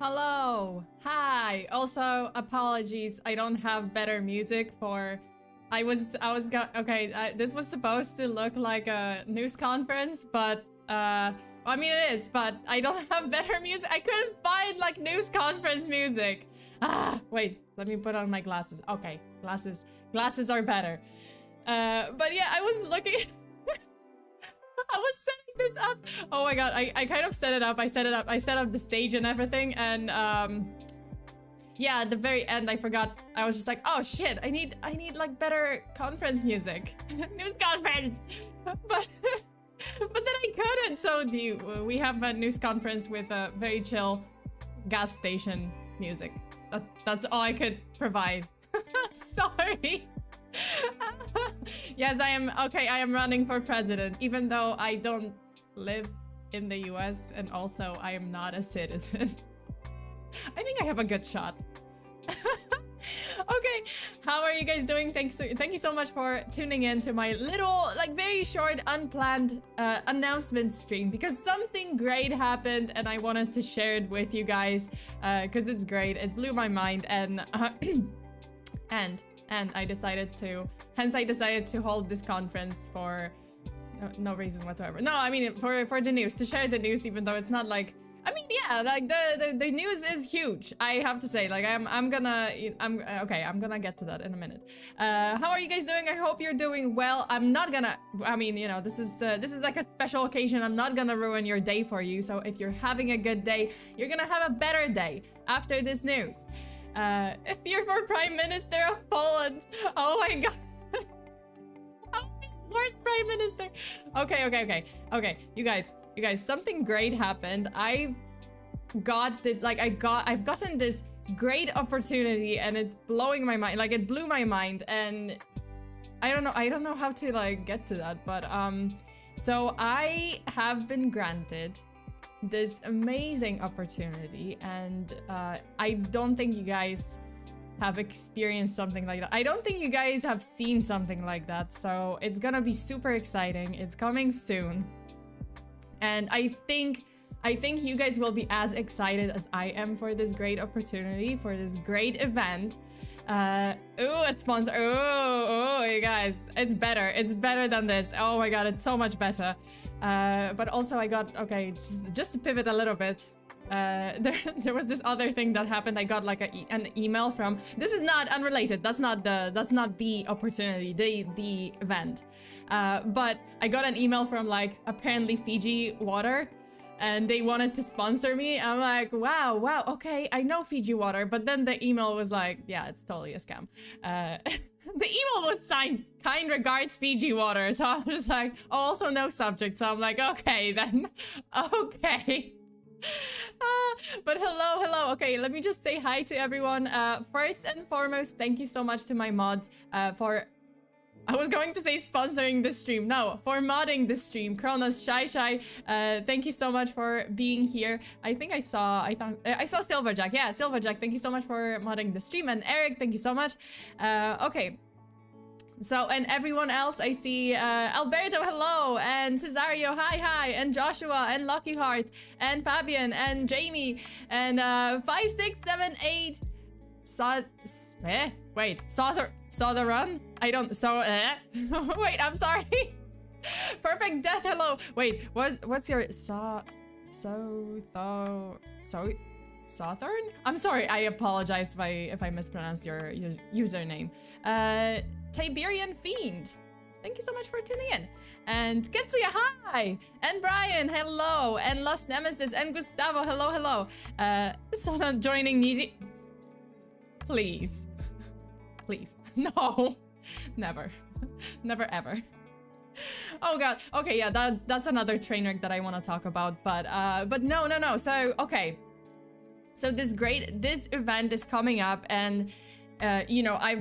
Hello. Hi. Also, apologies. I don't have better music for. This was supposed to look like a news conference, but I mean it is, but I don't have better music. I couldn't find like news conference music. Wait. Let me put on my glasses. Okay, glasses are better. But yeah, I was looking. I was setting this up. Oh my god, I kind of set it up. I set up the stage and everything, and yeah, at the very end I forgot. I was just like, oh shit, I need like better conference music. News conference. But then I couldn't. So we have a news conference with a very chill gas station music. That's all I could provide. I'm sorry. Yes, I am. Okay, I am running for president, even though I don't live in the US and also I am not a citizen. I think I have a good shot. Okay, how are you guys doing? Thank you so much for tuning in to my little, like, very short, unplanned announcement stream, because something great happened and I wanted to share it with you guys because it's great. It blew my mind, and and I decided to hold this conference for no reason whatsoever. No, I mean for the news, to share the news, even though it's not like, I mean, yeah, like the news is huge. I have to say, like, I'm gonna get to that in a minute. How are you guys doing? I hope you're doing well. I'm not gonna, I mean, you know, this is like a special occasion. I'm not gonna ruin your day for you. So if you're having a good day, you're gonna have a better day after this news. If you're for Prime Minister of Poland, oh my god. Worst Prime Minister. Okay, you guys, something great happened. I've got this, like, I've gotten this great opportunity and it's blowing my mind. Like, it blew my mind, and I don't know how to, like, get to that, but so I have been granted this amazing opportunity, and I don't think you guys have experienced something like that. I don't think you guys have seen something like that, so it's gonna be super exciting. It's coming soon, and I think you guys will be as excited as I am for this great opportunity, for this great event. Ooh, a sponsor. Ooh, you guys, it's better than this. Oh my god, it's so much better. But also I got, okay, just to pivot a little bit, there was this other thing that happened. I got like an email from, this is not unrelated, that's not the opportunity, the event, but I got an email from, like, apparently Fiji Water, and they wanted to sponsor me. I'm like, wow, okay, I know Fiji Water, but then the email was like, yeah, it's totally a scam. The email was signed, kind regards, Fiji Water, so I was just like, oh, also no subject, so I'm like, okay then, okay. But hello, okay, let me just say hi to everyone. First and foremost, thank you so much to my mods for, I was going to say sponsoring the stream. No, for modding the stream. Kronos, Shy, thank you so much for being here. I think I saw Silverjack. Yeah, Silverjack, thank you so much for modding the stream. And Eric, thank you so much. Okay. So, and everyone else, I see Alberto, hello, and Cesario, hi, and Joshua, and Lucky Heart, and Fabian, and Jamie, and 5678. Saw the run? I don't, wait, I'm sorry. Perfect Death, hello. Wait, what's your Southern? I'm sorry, I apologize if I mispronounced your username. Tiberian Fiend, thank you so much for tuning in. And Ketsuya, hi! And Brian, hello! And Lost Nemesis, and Gustavo, hello. So not joining Nizi. Please. Please. No. Never ever. Oh god. Okay, yeah, that's another train wreck that I want to talk about, but no. So, okay. So this event is coming up, and you know, I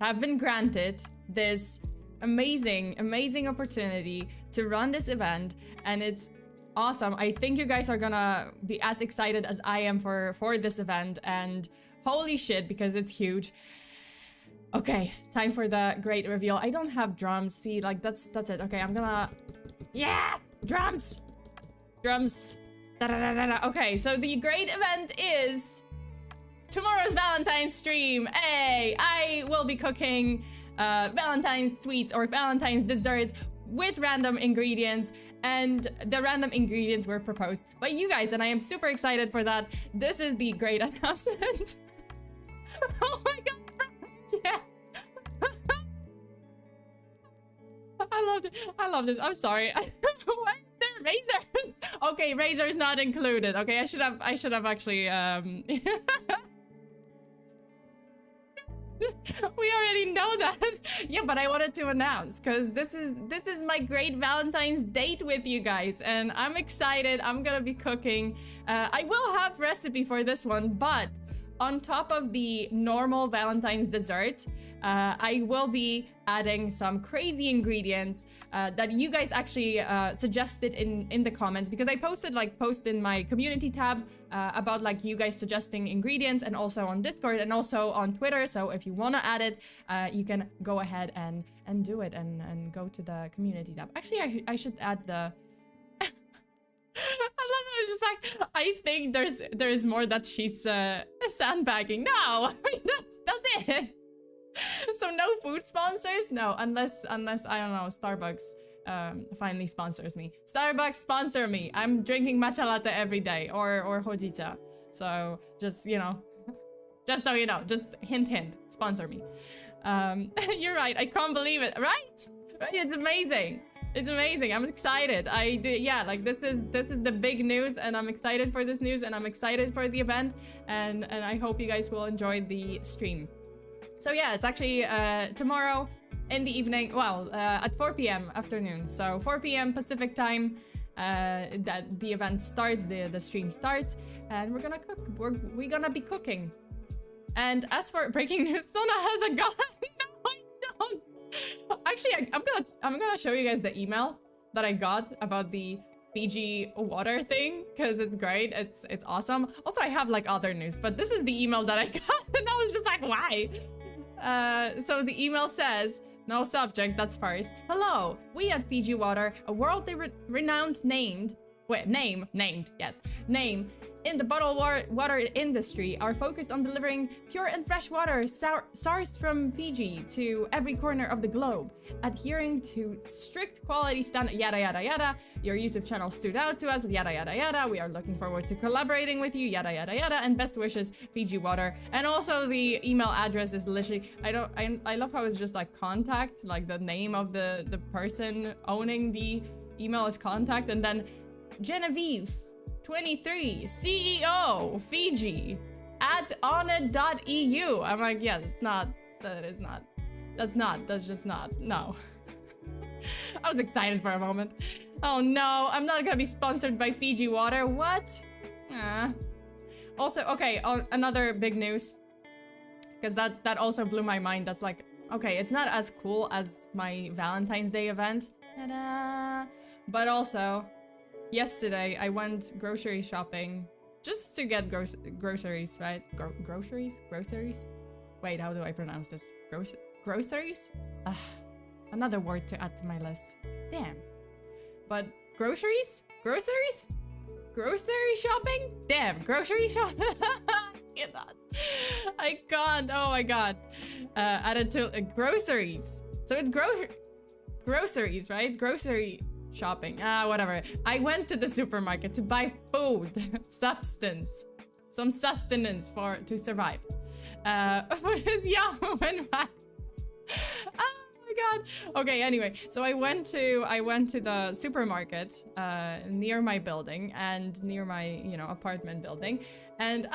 have been granted this amazing opportunity to run this event, and it's awesome. I think you guys are gonna be as excited as I am for this event, and holy shit, because it's huge. Okay, time for the great reveal. I don't have drums. See, like, that's it. Okay, I'm gonna, yeah, drums. Okay, so the great event is tomorrow's Valentine's stream. Hey, I will be cooking Valentine's sweets or Valentine's desserts with random ingredients, and the random ingredients were proposed by you guys, and I am super excited for that. This is the great announcement. Oh my god, yeah. I love this. I'm sorry. Why is there razors? Okay, razors not included. Okay, I should have actually we already know that. Yeah, but I wanted to announce because this is my great Valentine's date with you guys, and I'm excited. I'm gonna be cooking. I will have recipe for this one, but on top of the normal Valentine's dessert, I will be adding some crazy ingredients that you guys actually suggested in the comments, because I posted post in my community tab about like you guys suggesting ingredients, and also on Discord and also on Twitter. So if you want to add it, you can go ahead and do it and go to the community tab. Actually, I should add the I love how it's just like, I think there's more that she's sandbagging. No, that's it. So no food sponsors? No, unless I don't know, Starbucks finally sponsors me. Starbucks, sponsor me. I'm drinking matcha latte every day, or hojita. So just, you know, just so you know, just hint, sponsor me. You're right, I can't believe it, right? It's amazing. It's amazing. I'm excited. Yeah, like this is the big news, and I'm excited for this news, and I'm excited for the event, and I hope you guys will enjoy the stream. So yeah, it's actually tomorrow in the evening, well, at 4 p.m. afternoon. So 4 p.m. Pacific time, that the event starts, the stream starts, and we're gonna cook. We're gonna be cooking. And as for breaking news, Sona has a gun. No, I don't. Actually, I'm gonna show you guys the email that I got about the Fiji water thing, because it's great. It's awesome. Also, I have like other news, but this is the email that I got, and I was just like, why? So the email says, no subject, that's first. Hello, we at Fiji Water, a world-renowned name in the bottled water industry, are focused on delivering pure and fresh water sourced from Fiji to every corner of the globe, adhering to strict quality standard, yada yada yada. Your YouTube channel stood out to us, yada yada yada. We are looking forward to collaborating with you, yada yada yada. And best wishes, Fiji Water. And also the email address is literally, I love how it's just like contact, like the name of the person owning the email is contact, and then Genevieve 23 CEO Fiji at onit.eu. I'm like, yeah, that's just not, no. I was excited for a moment. Oh no, I'm not gonna be sponsored by Fiji Water, what? Also, okay, another big news, because that also blew my mind. That's like, okay, it's not as cool as my Valentine's Day event, ta-da! But also, yesterday, I went grocery shopping just to get groceries, right? Groceries? Wait, how do I pronounce this? Groceries? Another word to add to my list. Damn. But groceries? Grocery shopping? Damn, grocery shopping? I can't. Oh my god. Added to groceries. So it's groceries, right? Grocery shopping, whatever. I went to the supermarket to buy food, some sustenance to survive. For this young woman, oh my god. Okay, anyway, so I went to the supermarket near my building and near my apartment building, and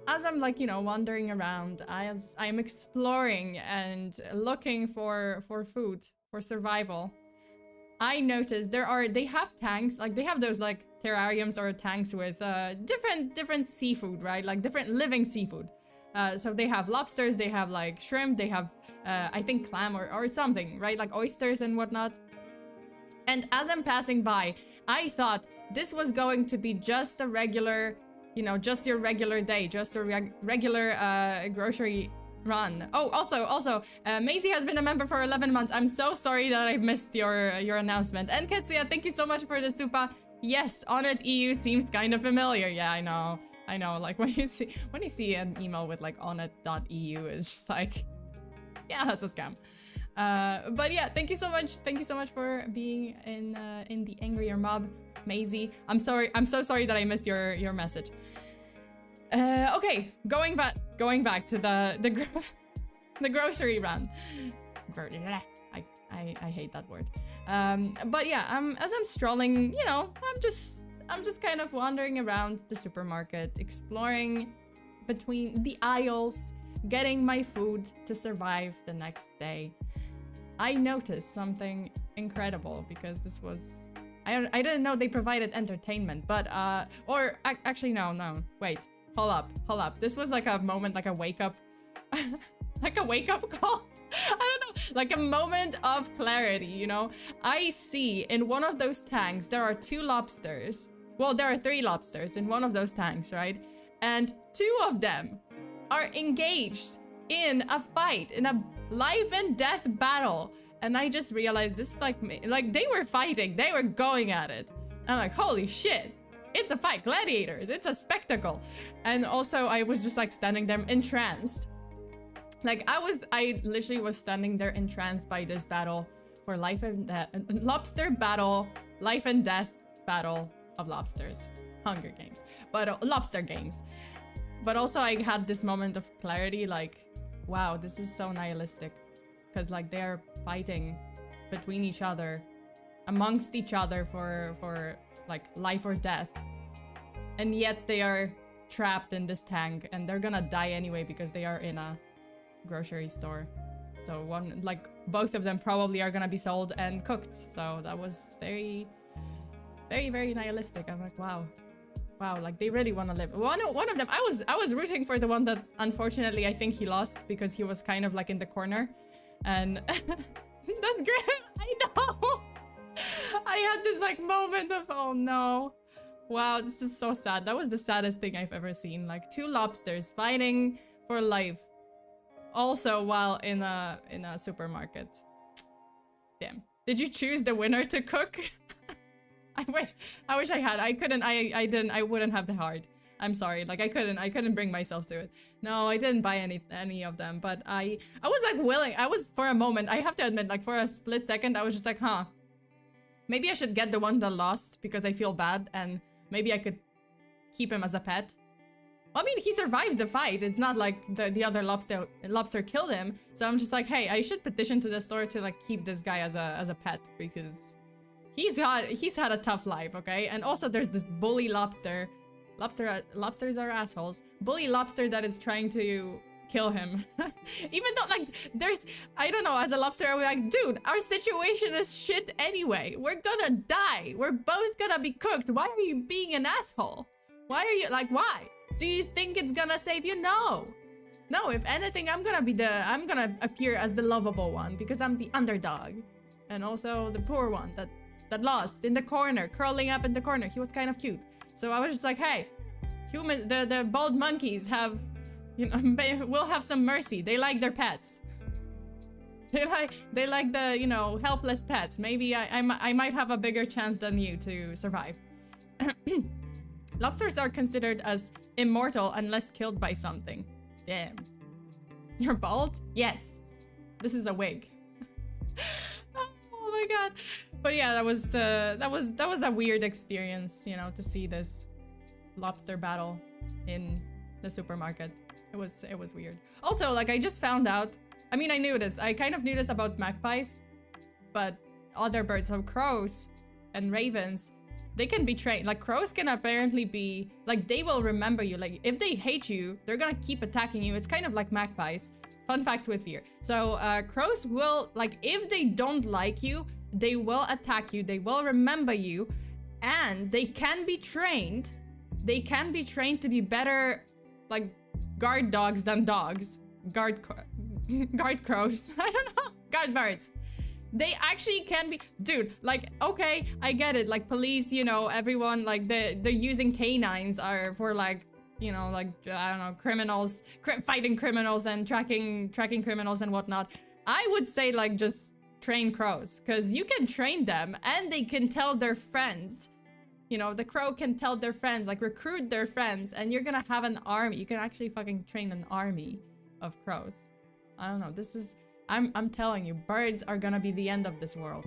as I'm like wandering around, as I'm exploring and looking for food for survival, I noticed they have tanks, like they have those like terrariums or tanks with different seafood, right? Like different living seafood. So they have lobsters, they have like shrimp, they have I think clam or something, right? Like oysters and whatnot. And as I'm passing by, I thought this was going to be just a regular, just your regular day, just a regular grocery run. Oh, also, Maisie has been a member for 11 months. I'm so sorry that I missed your announcement. And Ketsuya, thank you so much for the super. Yes, on it EU seems kind of familiar. Yeah, I know. I know, like when you see an email with like onit.eu, it's just like, yeah, that's a scam. But yeah, thank you so much. Thank you so much for being in the Angrier Mob, Maisie. I'm sorry. I'm so sorry that I missed your message. Okay, going back to the grocery run. I hate that word. But yeah, as I'm strolling, you know, I'm just kind of wandering around the supermarket, exploring between the aisles, getting my food to survive the next day. I noticed something incredible because this was... I didn't know they provided entertainment, but, actually, no, wait, hold up. This was like a moment, like a wake up, like a wake up call. I don't know, like a moment of clarity, you know? I see in one of those tanks, there are 2 lobsters. Well, there are 3 lobsters in one of those tanks, right? And 2 of them are engaged in a fight, in a life and death battle. And I just realized this, like they were fighting, they were going at it. I'm like, holy shit, it's a fight, gladiators, it's a spectacle. And also I was just like standing there entranced. Like I literally was standing there entranced by this battle for life and death, lobster battle, life and death battle of lobsters, Hunger Games, but lobster games. But also I had this moment of clarity, like, wow, this is so nihilistic, because like they're fighting between each other, amongst each other for like life or death, and yet they are trapped in this tank and they're gonna die anyway because they are in a grocery store. So both of them probably are gonna be sold and cooked. So that was very, very, very nihilistic. I'm like, wow, like they really want to live. One of them, I was rooting for the one that unfortunately I think he lost because he was kind of like in the corner, and that's great. I know. I had this like moment of, oh no, wow, this is so sad. That was the saddest thing I've ever seen. Like 2 lobsters fighting for life. Also, while in a supermarket. Damn. Did you choose the winner to cook? I wish I had. I couldn't. I didn't. I wouldn't have the heart. I'm sorry. Like I couldn't bring myself to it. No, I didn't buy any of them. But I was like willing. I was, for a moment, I have to admit, like for a split second, I was just like, huh. Maybe I should get the one that lost because I feel bad, and maybe I could keep him as a pet. I mean, he survived the fight. It's not like the other lobster killed him. So I'm just like, hey, I should petition to the store to like keep this guy as a pet because he's had a tough life, okay? And also there's this bully lobster. Lobsters are assholes. Bully lobster that is trying to kill him. Even though like I don't know, as a lobster I was like, dude, our situation is shit anyway. We're gonna die. We're both gonna be cooked. Why are you being an asshole? Why are you like, why? Do you think it's gonna save you? No. No, if anything, I'm gonna appear as the lovable one because I'm the underdog. And also the poor one that lost in the corner, curling up in the corner. He was kind of cute. So I was just like, hey, the bald monkeys have, you know, will have some mercy. They like their pets. They like the, you know, helpless pets. Maybe I might have a bigger chance than you to survive. Lobsters are considered as immortal unless killed by something. Damn. You're bald? Yes. This is a wig. Oh my god. But yeah, that was a weird experience, you know, to see this lobster battle in the supermarket. It was weird. Also, like I just found out, I mean, I knew this. I kind of knew this about magpies, but other birds, so crows and ravens, they can be trained. Like crows can apparently be, like they will remember you. Like if they hate you, they're gonna keep attacking you. It's kind of like magpies. Fun facts with fear. So crows will, like if they don't like you, they will attack you. They will remember you, and they can be trained. They can be trained to be better, like guard dogs than dogs. Guard crows. I don't know. Guard birds. They actually can be, dude, like, okay, I get it, like police, you know, everyone, like they're using canines are for like, you know, like, I don't know, criminals, fighting criminals and tracking criminals and whatnot. I would say like just train crows, because you can train them and they can tell their friends You know, the crow can tell their friends, like recruit their friends, and you're gonna have an army. You can actually fucking train an army of crows. I don't know, this is, I'm telling you, birds are gonna be the end of this world.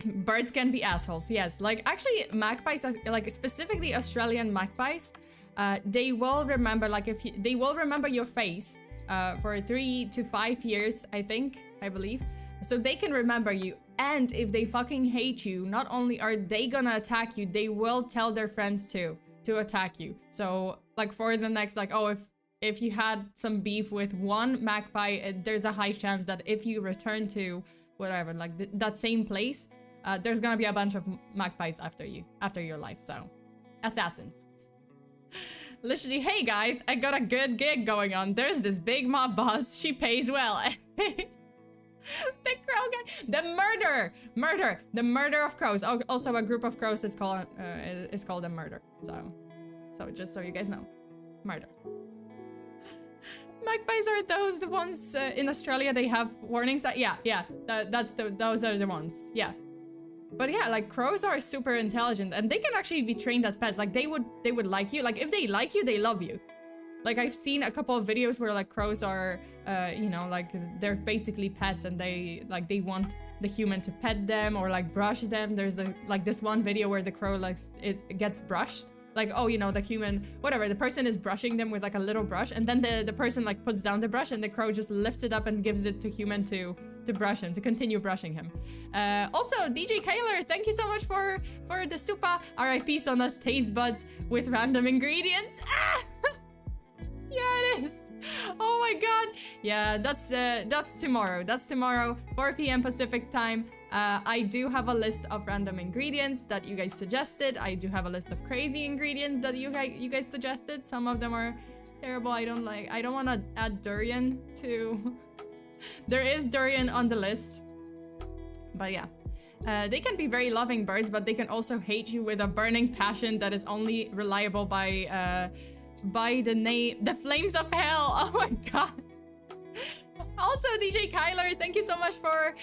Birds can be assholes, yes. Like, actually, magpies, like specifically Australian magpies, they will remember, like, they will remember your face for 3 to 5 years, I believe. So they can remember you. And if they fucking hate you, not only are they gonna attack you, they will tell their friends too to attack you. So, like, for the next, like, oh, if you had some beef with one magpie, there's a high chance that if you return to whatever, like that same place, there's gonna be a bunch of magpies after you, after your life. So, assassins. Literally, hey guys, I got a good gig going on. There's this big mob boss. She pays well. The crow guy, the murder of crows. Also, a group of crows is called a murder. So just so you guys know, murder. Magpies are the ones in Australia. They have warnings. Those are the ones. Yeah. But yeah, like, crows are super intelligent, and they can actually be trained as pets. Like, they would like you. Like, if they like you, they love you. Like, I've seen a couple of videos where, like, crows are, you know, like, they're basically pets, and they want the human to pet them or, like, brush them. There's, like, this one video where the crow, like, it gets brushed. Like, oh, you know, the human, whatever, the person is brushing them with, like, a little brush, and then the person, like, puts down the brush, and the crow just lifts it up and gives it to human to brush him, to continue brushing him. Also, DJ Kyler, thank you so much for the super RIP Sona's taste buds with random ingredients. Ah! Yeah, it is. Oh my god. Yeah, that's tomorrow. That's tomorrow, 4 p.m. Pacific time. I do have a list of random ingredients that you guys suggested. I do have a list of crazy ingredients that you guys suggested. Some of them are terrible. I don't want to add durian to. There is durian on the list. But yeah. They can be very loving birds, but they can also hate you with a burning passion that is only reliable by the flames of hell. Oh my god. Also, DJ Kyler, thank you so much for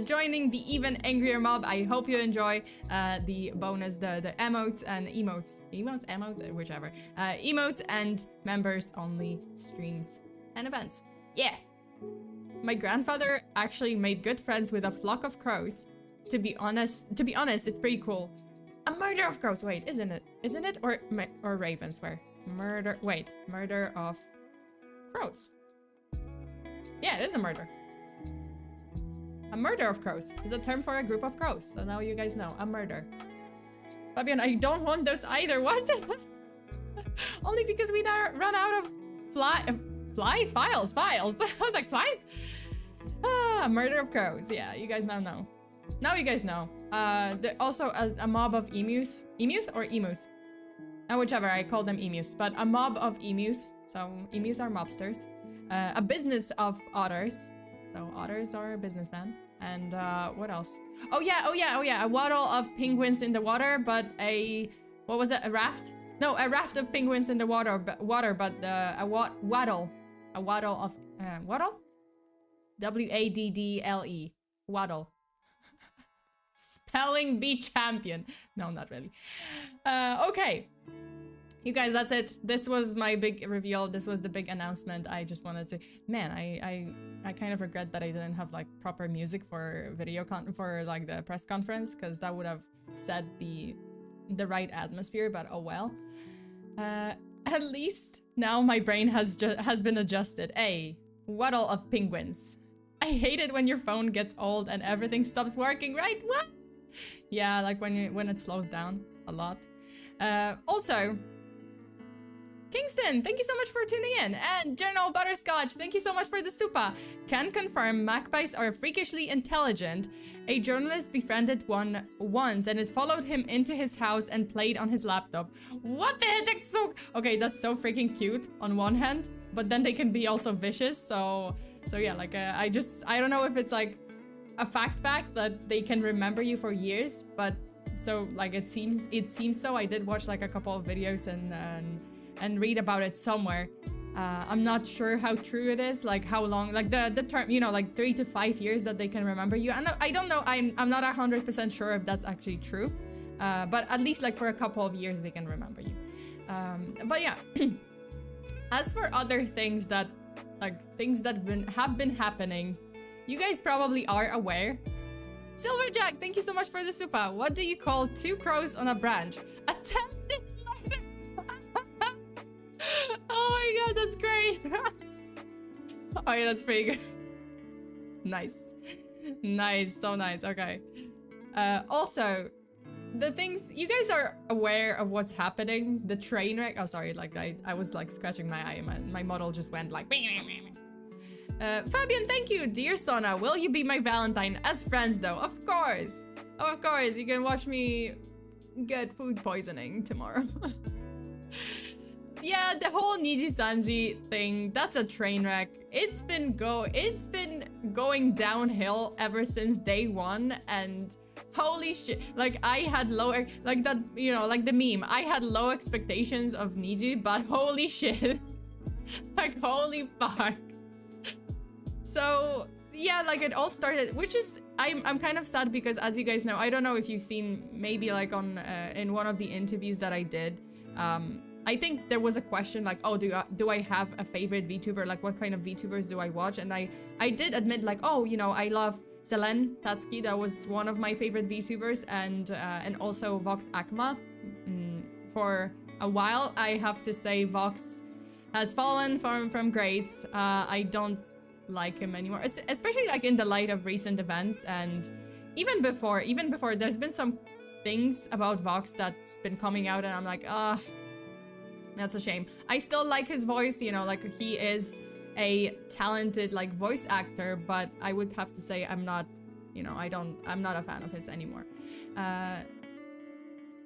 joining the Even Angrier Mob. I hope you enjoy the bonus, the emotes and emotes, whichever. Emotes and members only streams and events. Yeah. My grandfather actually made good friends with a flock of crows. To be honest, it's pretty cool. A murder of crows. Wait, isn't it? Isn't it? Or ravens? Where? Murder. Wait, murder of crows. Yeah, it is a murder. A murder of crows is a term for a group of crows. So now you guys know. A murder. Fabian, I don't want those either. What? Only because we run out of files. I was like, flies? Ah, murder of crows. Yeah, you guys now know. Now you guys know. Also a mob of emus. Emus or emus? Whichever, I call them emus. But a mob of emus. So emus are mobsters. A business of otters. So otters are a businessman. And what else? Oh yeah. A waddle of penguins in the water, but what was it? A raft? No, a raft of penguins in the water, but a waddle. A waddle of waddle? W-A-D-D-L-E. Waddle. Spelling bee champion. No, not really. Okay. You guys, that's it. This was my big reveal. This was the big announcement. I just wanted to... Man, I kind of regret that I didn't have, like, proper music for for, like, the press conference, because that would have set the right atmosphere, but oh well. At least now my brain has been adjusted. A waddle of penguins. I hate it when your phone gets old and everything stops working, right? What? Yeah, like when it slows down a lot. Also, Kingston, thank you so much for tuning in. And General Butterscotch, thank you so much for the super. Can confirm magpies are freakishly intelligent. A journalist befriended one once and it followed him into his house and played on his laptop. What the heck? That's so... Okay, that's so freaking cute on one hand, but then they can be also vicious. So yeah, like I don't know if it's like a fact that they can remember you for years, but so like it seems so. I did watch like a couple of videos and read about it somewhere. I'm not sure how true it is, like how long, like the term, you know, like 3 to 5 years that they can remember you. I don't know. I'm not 100% sure if that's actually true. But at least like for a couple of years they can remember you. But yeah, as for other things that have been happening, you guys probably are aware. Silverjack, thank you so much for the super. What do you call two crows on a branch? Attempted murder. Oh my god, that's great. Oh yeah, that's pretty good. Nice. Nice, so nice, okay. Also, the things, you guys are aware of what's happening, the train wreck. Oh, sorry, like I was like scratching my eye and my model just went like. Fabian, thank you. Dear Sona, will you be my Valentine? As friends though, of course. Of course, you can watch me get food poisoning tomorrow. Yeah, the whole Niji Sanji thing, that's a train wreck. It's been going downhill ever since day one, and holy shit, like I had like that, you know, like the meme, I had low expectations of Niji, but holy shit. Like holy fuck. So yeah, like it all started, which is I'm kind of sad because, as you guys know, I don't know if you've seen maybe like on in one of the interviews that I did, I think there was a question like, oh, do I have a favorite VTuber? Like, what kind of VTubers do I watch? And I did admit like, oh, you know, I love Selen Tatsuki. That was one of my favorite VTubers, and also Vox Akma. For a while, I have to say Vox has fallen from grace. I don't like him anymore, especially like in the light of recent events, and even before there's been some things about Vox that's been coming out, and I'm like, that's a shame. I still like his voice, you know, like he is a talented like voice actor, but I would have to say I'm not, you know, I'm not a fan of his anymore.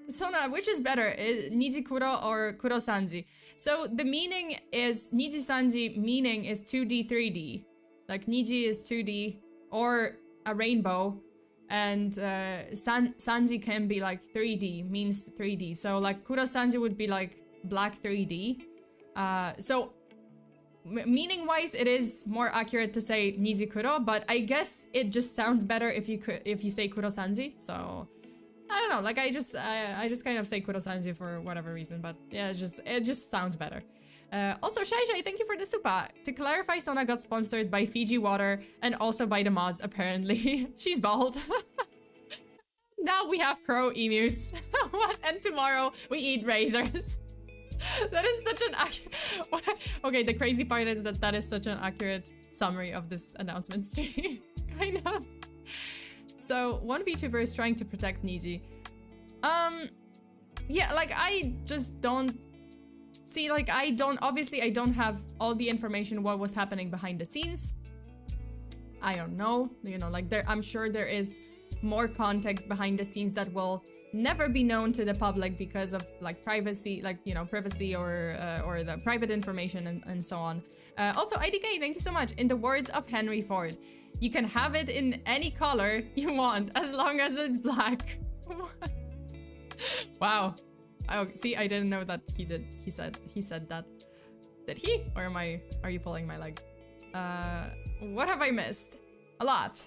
Sona, which is better, Niji Kuro or Kuro Sanji? So the meaning is, Niji Sanji meaning is 2D, 3D. Like Niji is 2D or a rainbow, and Sanji can be like 3D, means 3D. So like Kuro Sanji would be like black 3D. So meaning wise it is more accurate to say Niji Kuro, but I guess it just sounds better if you say Kuro Sanji. So I don't know, like I just kind of say Kuro Sanji for whatever reason, but yeah, it just sounds better. Also, Shai Shai, thank you for the super. To clarify, Sona got sponsored by Fiji Water and also by the mods, apparently. She's bald. Now we have crow emus. What? And tomorrow we eat razors. That is such an okay, the crazy part is that is such an accurate summary of this announcement stream. Kind of. So, one VTuber is trying to protect Niji. Yeah, like I just don't see, like obviously I don't have all the information what was happening behind the scenes. I don't know, you know, like I'm sure there is more context behind the scenes that will never be known to the public because of like privacy, like, you know, privacy or the private information and so on. Also, IDK, thank you so much. In the words of Henry Ford, you can have it in any color you want as long as it's black. Wow. Oh, see, I didn't know that he did. He said that. Did he? Or are you pulling my leg? What have I missed? A lot.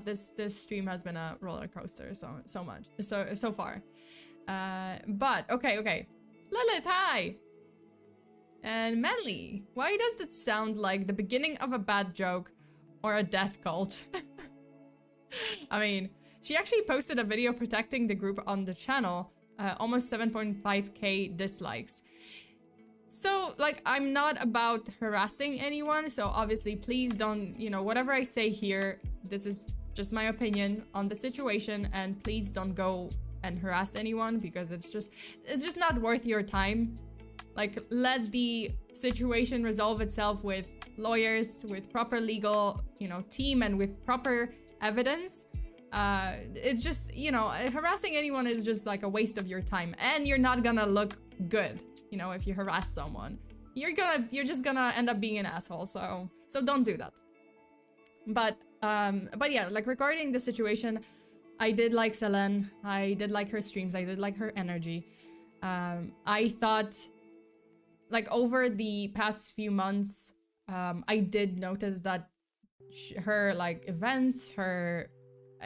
This stream has been a roller coaster so far. But okay. Lilith, hi. And Manly, why does it sound like the beginning of a bad joke or a death cult? I mean, she actually posted a video protecting the group on the channel, almost 7.5k dislikes. So, like, I'm not about harassing anyone, so obviously please don't, you know, whatever I say here, this is just my opinion on the situation, and please don't go and harass anyone because it's just not worth your time. Like, let the situation resolve itself with lawyers, with proper legal, you know, team, and with proper evidence. It's just, you know, harassing anyone is just like a waste of your time, and you're not gonna look good. You know, if you harass someone, you're just gonna end up being an asshole. So don't do that. But yeah, like regarding the situation, I did like Selen. I did like her streams. I did like her energy. I thought, like, over the past few months, I did notice that her like events, I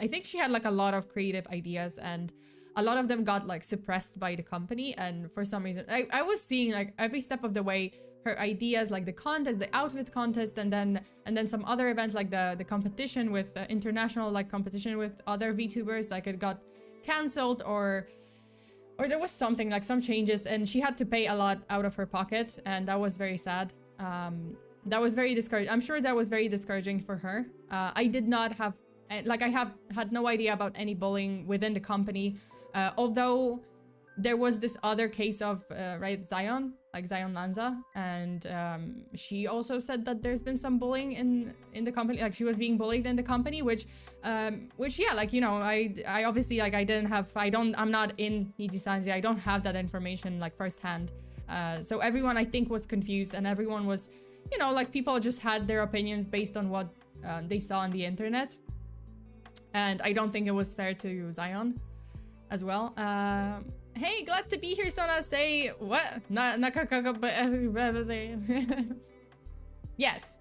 think she had like a lot of creative ideas, and a lot of them got like suppressed by the company, and for some reason I was seeing like every step of the way her ideas, like the contest, the outfit contest, and then some other events like the competition with international like competition with other VTubers, like it got cancelled or there was something like some changes, and she had to pay a lot out of her pocket, and that was very sad. That was very discouraging. I'm sure that was very discouraging for her. I did not have, like I had no idea about any bullying within the company. Although there was this other case of, right, Zion Lanza, and she also said that there's been some bullying in the company, like she was being bullied in the company, which yeah, like, you know, I obviously, like, I'm not in Nijisanji, I don't have that information like firsthand. So everyone, I think, was confused, and everyone was, you know, like, people just had their opinions based on what they saw on the internet. And I don't think it was fair to Zion as well. Hey, glad to be here, Sona. Say what? Yes,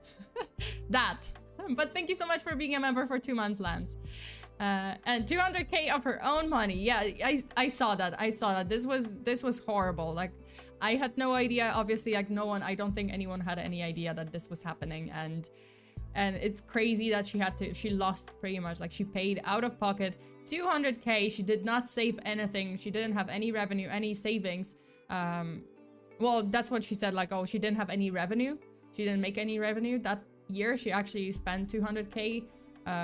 that. But thank you so much for being a member for 2 months, Lance. And 200k of her own money. Yeah, I saw that. I saw that. This was horrible. Like, I had no idea. Obviously, like, I don't think anyone had any idea that this was happening. And it's crazy that she lost pretty much. Like, she paid out of pocket 200k. She did not save anything. She didn't have any revenue, any savings. Well, that's what she said. Like, oh, she didn't have any revenue. She didn't make any revenue that year. She actually spent 200k,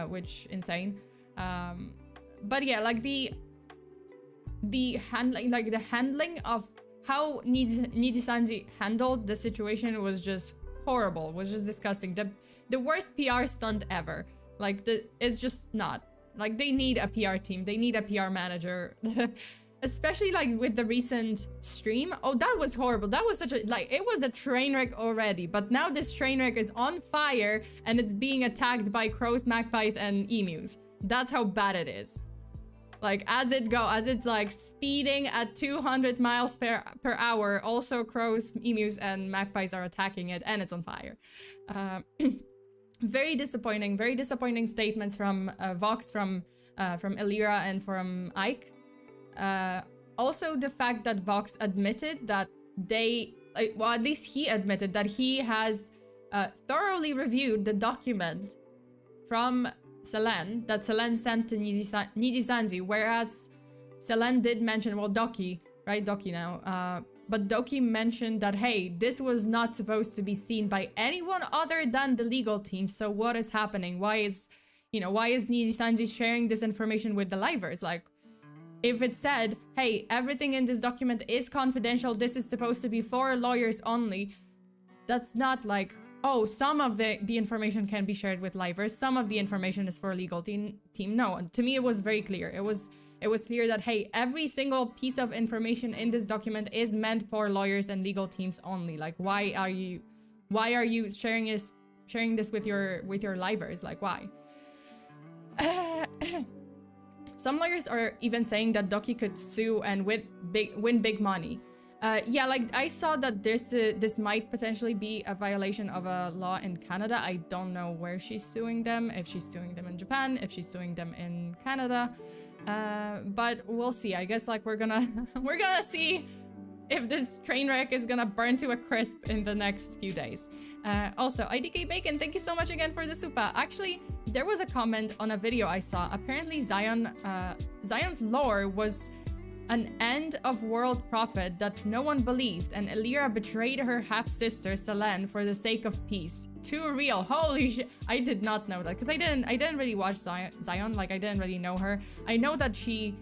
which insane. But yeah, like the handling of how Nijisanji handled the situation was just horrible. Was just disgusting. The worst PR stunt ever. Like, it's just not. Like, they need a PR team. They need a PR manager. Especially, like, with the recent stream. Oh, that was horrible. That was such a, like, it was a train wreck already. But now this train wreck is on fire, and it's being attacked by crows, magpies, and emus. That's how bad it is. Like, as it's, like, speeding at 200 miles per hour, also crows, emus, and magpies are attacking it, and it's on fire. Very disappointing statements from Vox, from Elira, and from Ike. Also, the fact that Vox admitted that well, at least he admitted that he has thoroughly reviewed the document from Selene, that Selene sent to Nijisanji, whereas Selene did mention, well, Doki, right? Doki now. But Doki mentioned that, hey, this was not supposed to be seen by anyone other than the legal team. So what is happening? Why is Nijisanji sharing this information with the livers? Like, if it said, hey, everything in this document is confidential, this is supposed to be for lawyers only, that's not like, oh, some of the information can be shared with livers, some of the information is for legal team. No, to me it was very clear. It was clear that, hey, every single piece of information in this document is meant for lawyers and legal teams only. Like, why are you sharing this with your livers? Like, why? Some lawyers are even saying that Doki could sue and win big money. Yeah, like, I saw that this might potentially be a violation of a law in Canada. I don't know where she's suing them, if she's suing them in Japan, if she's suing them in Canada. But we'll see. I guess, like, we're gonna see if this train wreck is gonna burn to a crisp in the next few days. Also, IDK Bacon, thank you so much again for the supa. Actually, there was a comment on a video I saw. Apparently, Zion's lore was an end of world prophet that no one believed, and Elira betrayed her half-sister Selene for the sake of peace. Too real. Holy shit. I did not know that, because I didn't really watch Zion. Like, I didn't really know her. I know that she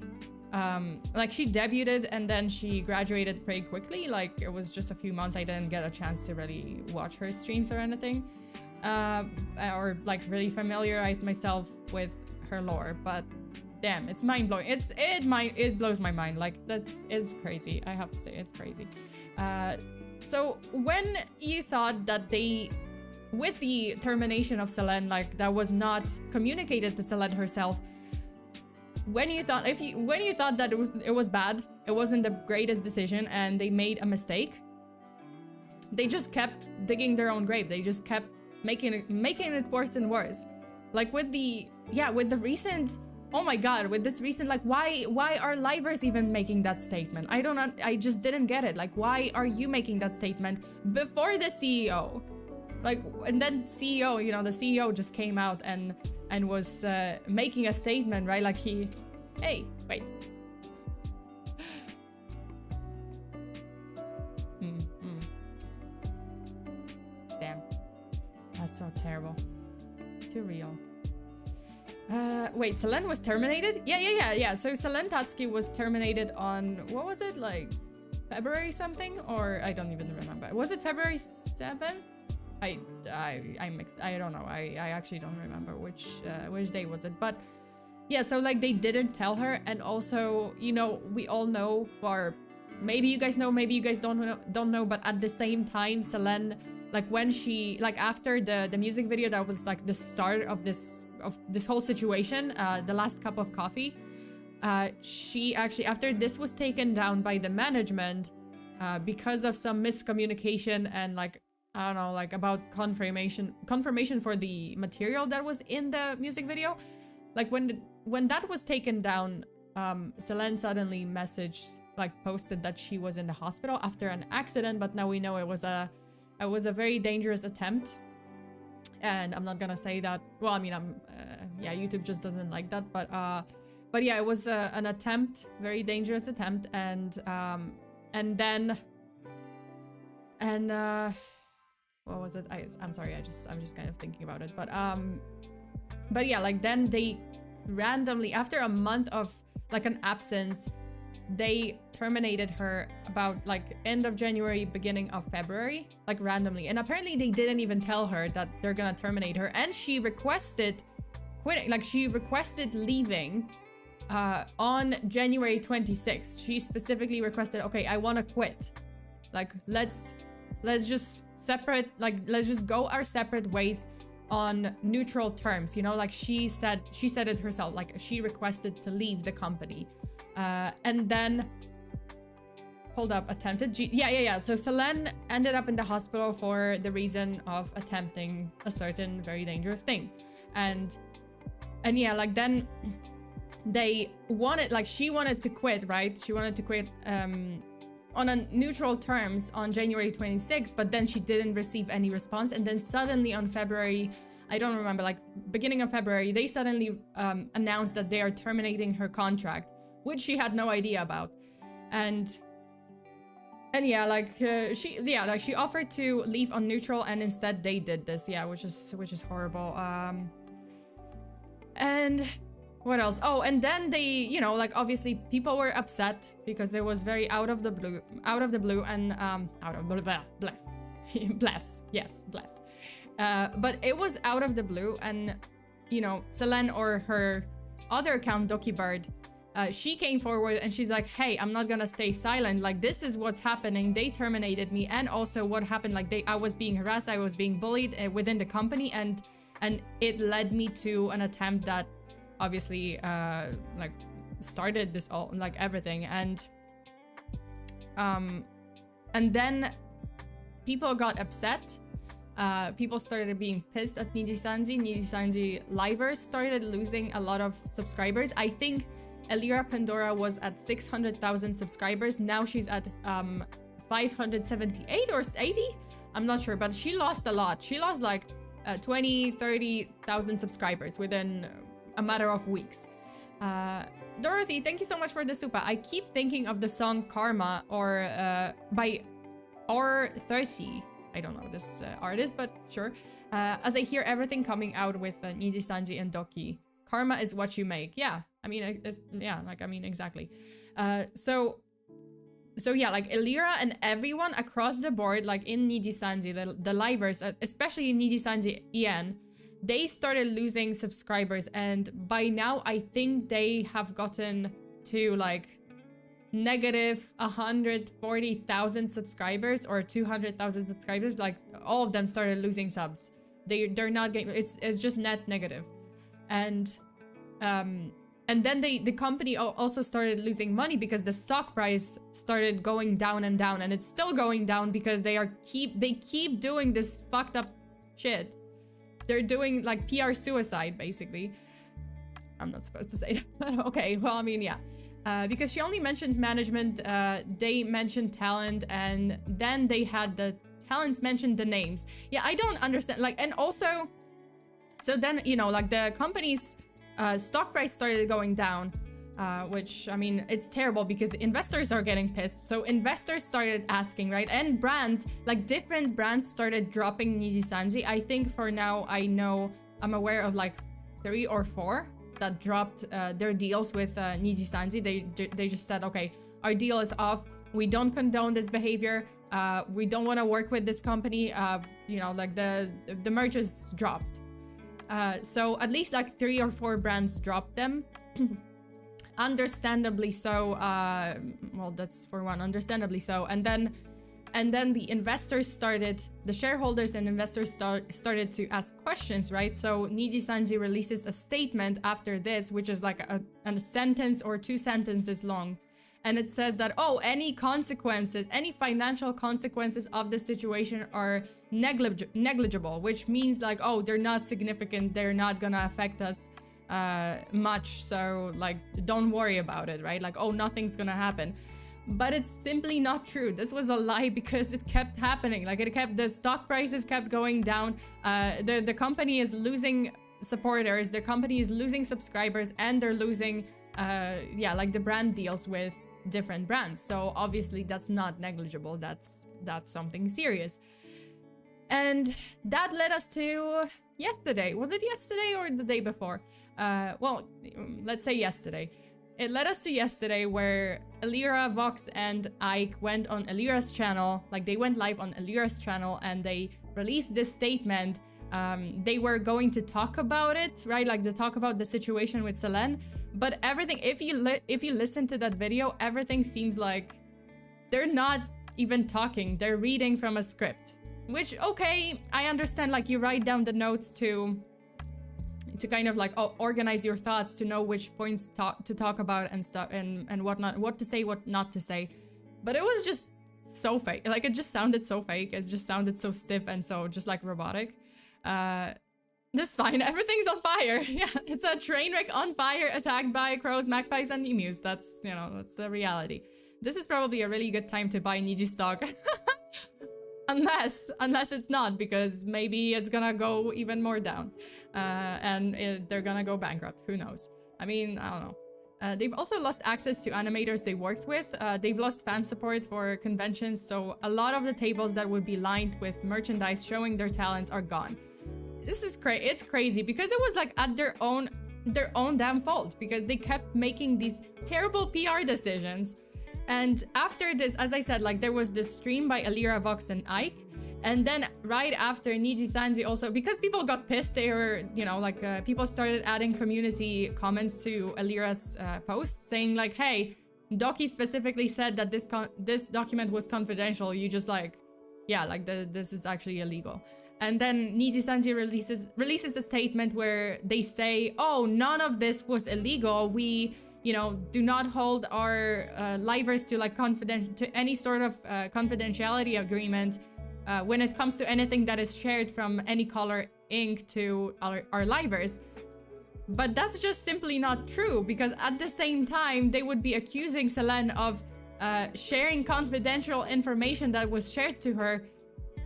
she debuted and then she graduated pretty quickly. Like, it was just a few months. I didn't get a chance to really watch her streams or anything, or like really familiarize myself with her lore. But damn, it's mind-blowing. It blows my mind. Like, it's crazy. I have to say, it's crazy. So when you thought that with the termination of Selene, like, that was not communicated to Selene herself, when you thought that it was bad, it wasn't the greatest decision, and they made a mistake, they just kept digging their own grave. They just kept making it worse and worse. Like, with the recent oh my god, with this recent, like, why are livers even making that statement? I just didn't get it. Like, why are you making that statement before the CEO? Like, and then CEO, you know, the CEO just came out and was making a statement, right? Like hey, wait. Damn, that's so terrible. Too real. Wait, Selene was terminated? Yeah. So Selene Tatsuki was terminated on, what was it, like February something? Or I don't even remember. Was it February 7th? I don't know. I actually don't remember which day was it. But yeah, so like they didn't tell her, and also, you know, we all know, or maybe you guys know, maybe you guys don't know, but at the same time, Selene, like when she, like after the music video that was like the start of this whole situation, the last cup of coffee, she actually, after this was taken down by the management, because of some miscommunication and like, I don't know, like about confirmation for the material that was in the music video. Like when that was taken down, Selene suddenly posted that she was in the hospital after an accident, but now we know it was a very dangerous attempt. And I'm not gonna say that, well, I mean, yeah, YouTube just doesn't like that, but yeah, it was an attempt, very dangerous attempt, and then what was it? I'm sorry, I'm just kind of thinking about it, but yeah, like then they randomly, after a month of like an absence, they terminated her about like end of January, beginning of February, like randomly. And apparently they didn't even tell her that they're gonna terminate her. And she requested quitting, like she requested leaving on January 26th. She specifically requested, okay, I wanna quit. Like, let's just separate, like, let's just go our separate ways on neutral terms, you know, like she said it herself, like she requested to leave the company. And then, hold up, yeah. So Selene ended up in the hospital for the reason of attempting a certain very dangerous thing. And yeah, like then they wanted, like she wanted to quit, right? She wanted to quit on a neutral terms on January 26th, but then she didn't receive any response. And then suddenly on February, I don't remember, like beginning of February, they suddenly announced that they are terminating her contract, which she had no idea about. And yeah, like she offered to leave on neutral, and instead they did this, yeah, which is horrible. And what else? Oh, and then they, you know, like obviously people were upset because it was very out of the blue, and bless. But it was out of the blue, and you know, Selene, or her other account, Doki Bird, she came forward and she's like, hey, I'm not gonna stay silent. Like, this is what's happening. They terminated me, and also what happened, like I was being harassed, I was being bullied within the company, and it led me to an attempt that obviously like started this all, like everything. And then people got upset. People started being pissed at Nijisanji. Nijisanji livers started losing a lot of subscribers. I think Elira Pandora was at 600,000 subscribers. Now she's at 578 or 80. I'm not sure, but she lost a lot. She lost like 30,000 subscribers within a matter of weeks. Dorothy, thank you so much for the super. I keep thinking of the song Karma, or by R30. I don't know this artist, but sure. As I hear everything coming out with Nijisanji and Doki. Karma is what you make. Yeah, I mean, exactly. So yeah, like Elira and everyone across the board, like in Nijisanji, the livers, especially in Nijisanji EN, they started losing subscribers, and by now I think they have gotten to like negative 140,000 subscribers or 200,000 subscribers. Like all of them started losing subs. They're not getting, it's just net negative. And then the company also started losing money because the stock price started going down and down, and it's still going down because they keep doing this fucked up shit. They're doing like PR suicide basically. I'm not supposed to say that. Okay, well, I mean, yeah. Because she only mentioned management, they mentioned talent, and then they had the talents mentioned the names. Yeah, I don't understand. Like, and also, so then, you know, like the company's stock price started going down, which, I mean, it's terrible because investors are getting pissed. So investors started asking, right? And brands, like different brands started dropping Nijisanji. I think for now, I'm aware of like 3 or 4 that dropped their deals with Nijisanji. They just said, okay, our deal is off. We don't condone this behavior. We don't want to work with this company. You know, like the merch is dropped. So at least like 3 or 4 brands dropped them. Understandably so. Well, that's for one, understandably so. And then the investors started, the shareholders and investors started to ask questions, right? So Nijisanji releases a statement after this, which is like a sentence or 2 sentences long. And it says that, oh, any consequences, any financial consequences of the situation are negligible, which means like, oh, they're not significant. They're not gonna affect us much. So like, don't worry about it, right? Like, oh, nothing's gonna happen. But it's simply not true. This was a lie because it kept happening. Like the stock prices kept going down. The company is losing supporters. The company is losing subscribers, and they're losing, yeah, like the brand deals with different brands. So obviously that's not negligible. That's something serious. And that led us to yesterday. Was it yesterday or the day before? Well, let's say yesterday. It led us to yesterday where Elira, Vox, and Ike went on Elira's channel. Like they went live on Elira's channel and they released this statement. They were going to talk about it, right? Like to talk about the situation with Selene. But everything, if you listen to that video, everything seems like they're not even talking. They're reading from a script. Which, okay, I understand, like you write down the notes to kind of like organize your thoughts, to know which points to talk about and stuff and whatnot, what to say, what not to say. But it was just so fake. Like it just sounded so fake. It just sounded so stiff and so just like robotic. That's fine. Everything's on fire. Yeah, it's a train wreck on fire, attacked by crows, magpies, and emus. That's, you know, that's the reality. This is probably a really good time to buy Niji stock. Unless it's not, because maybe it's gonna go even more down. They're gonna go bankrupt. Who knows? I mean, I don't know. They've also lost access to animators they worked with. They've lost fan support for conventions, so a lot of the tables that would be lined with merchandise showing their talents are gone. This is it's crazy because it was like at their own damn fault, because they kept making these terrible PR decisions. And after this, as I said, like there was this stream by Elira, Vox, and Ike. And then right after, Nijisanji also, because people got pissed, they were, you know, like people started adding community comments to Elira's post saying like, hey, Doki specifically said that this document was confidential. You just like, yeah, like this is actually illegal. And then Nijisanji releases a statement where they say, oh, none of this was illegal. We, you know, do not hold our livers to like any sort of confidentiality agreement when it comes to anything that is shared from any color ink to our livers. But that's just simply not true, because at the same time, they would be accusing Selene of sharing confidential information that was shared to her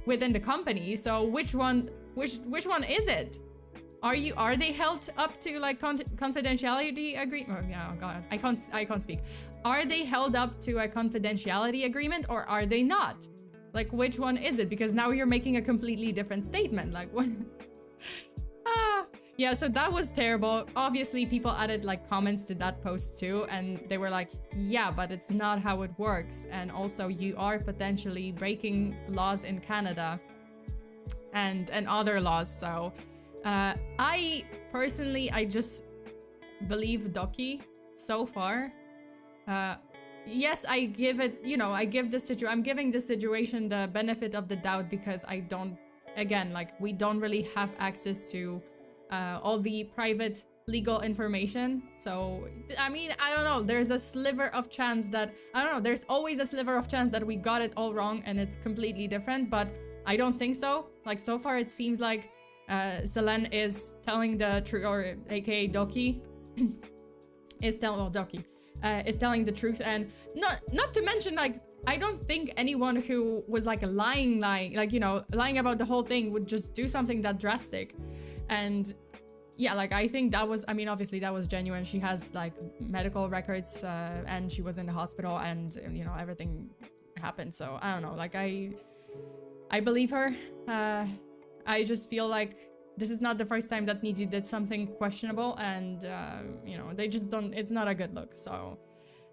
within the company. So which one is it? Are they held up to like confidentiality agreement? Oh, yeah, oh God, I can't speak. Are they held up to a confidentiality agreement, or are they not? Like, which one is it? Because now you're making a completely different statement. Like, what? Yeah, so that was terrible. Obviously, people added like comments to that post too, and they were like, yeah, but it's not how it works. And also, you are potentially breaking laws in Canada and other laws. So I personally, I just believe Doki so far. Yes, I give it, you know, I'm giving this situation the benefit of the doubt, because I don't, again, like, we don't really have access to all the private legal information. So, I mean, I don't know, there's a sliver of chance that, I don't know, there's always a sliver of chance that we got it all wrong and it's completely different, but I don't think so. Like, so far it seems like Selene is telling the truth, or aka Doki is telling the truth, and not to mention, like, I don't think anyone who was like lying, like, you know, lying about the whole thing would just do something that drastic. And yeah, like, I think that was, I mean, obviously that was genuine. She has like medical records, and she was in the hospital, and you know, everything happened. So I don't know, like, I believe her. I just feel like this is not the first time that Niji did something questionable, and you know, they just don't, it's not a good look. So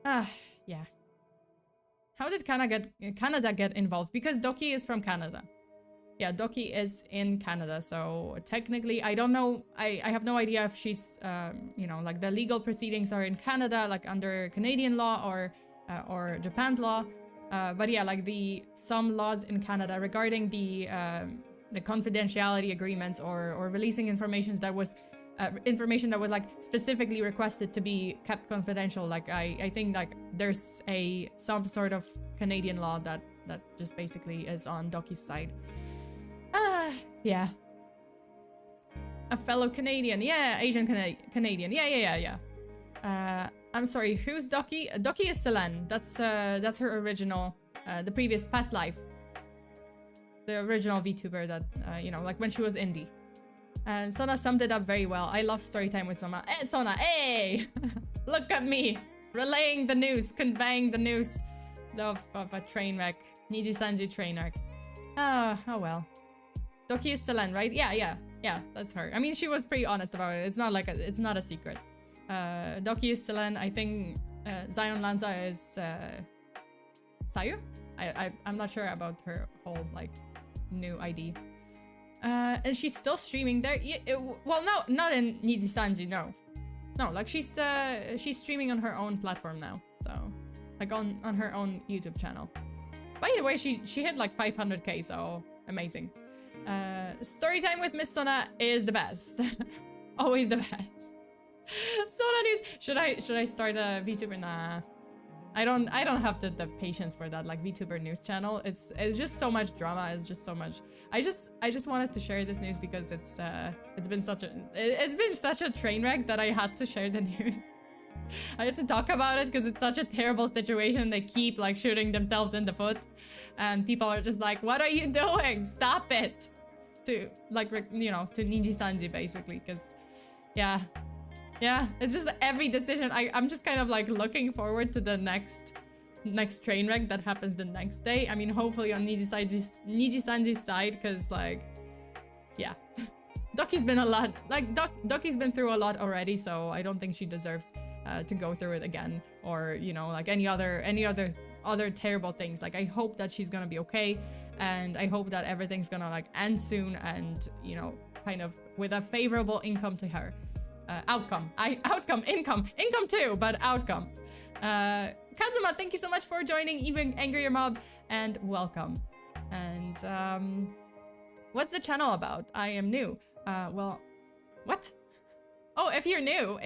yeah. How did Canada get involved? Because Doki is from Canada. Yeah, Doki is in Canada, so technically, I don't know, I have no idea if she's, you know, like, the legal proceedings are in Canada, like under Canadian law or Japan's law, but yeah, like, some laws in Canada regarding the confidentiality agreements or releasing information that was like specifically requested to be kept confidential. Like, I think like there's some sort of Canadian law that just basically is on Doki's side. Yeah. A fellow Canadian. Yeah, Asian Canadian. Yeah. I'm sorry, who's Doki? Doki is Selene. That's her original, the previous past life. The original VTuber that, you know, like when she was indie. And Sona summed it up very well. I love storytime with Sona. Hey, Sona, hey! Look at me! Relaying the news, conveying the news of a train wreck. Niji Sanji train wreck. Oh well. Doki is Selene, right? Yeah, that's her. I mean, she was pretty honest about it. It's not like it's not a secret. Doki is Selene. I think Zion Lanza is Sayu? I'm not sure about her whole, like, new ID. And she's still streaming there. Well, no, not in Niji Sanji, no. No, like, she's streaming on her own platform now. So, like, on her own YouTube channel. By the way, she hit like 500k, so amazing. Storytime with Miss Sona is the best. Always the best. Sona news. Should I start a VTuber? Nah. I don't have the patience for that, like, VTuber news channel. It's just so much drama. It's just so much. I just wanted to share this news because it's been such a train wreck that I had to share the news. I had to talk about it because it's such a terrible situation. They keep, like, shooting themselves in the foot, and people are just like, "What are you doing? Stop it!" To, like, you know, to Niji Sanji basically, because yeah, it's just every decision. I'm just kind of like looking forward to the next train wreck that happens the next day. I mean, hopefully on Niji Sanji's side, because, like, yeah. Doki's been a lot, like, Doki's been through a lot already, so I don't think she deserves to go through it again, or, you know, like, any other terrible things. Like, I hope that she's gonna be okay, and I hope that everything's gonna, like, end soon, and, you know, kind of with a favorable income to her. Income too, but outcome. Kazuma, thank you so much for joining, even Angrier Mob, and welcome. And what's the channel about? I am new. Well, what? Oh, if you're new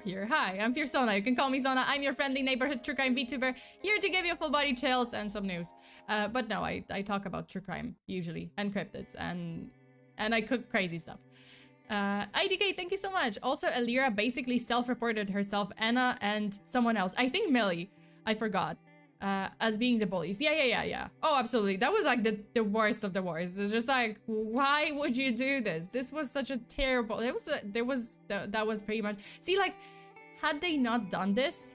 here, hi, I'm FEARSONA. You can call me Sona. I'm your friendly neighborhood true crime VTuber, here to give you full body chills and some news. But no, I talk about true crime usually, and cryptids, and I cook crazy stuff. IDK, thank you so much. Also, Elira basically self-reported herself, Anna, and someone else. I think Millie, I forgot, as being the bullies. Yeah. Oh, absolutely. That was like the worst of the worst. It's just like, why would you do this? This was such a terrible, that was pretty much, see, like, had they not done this,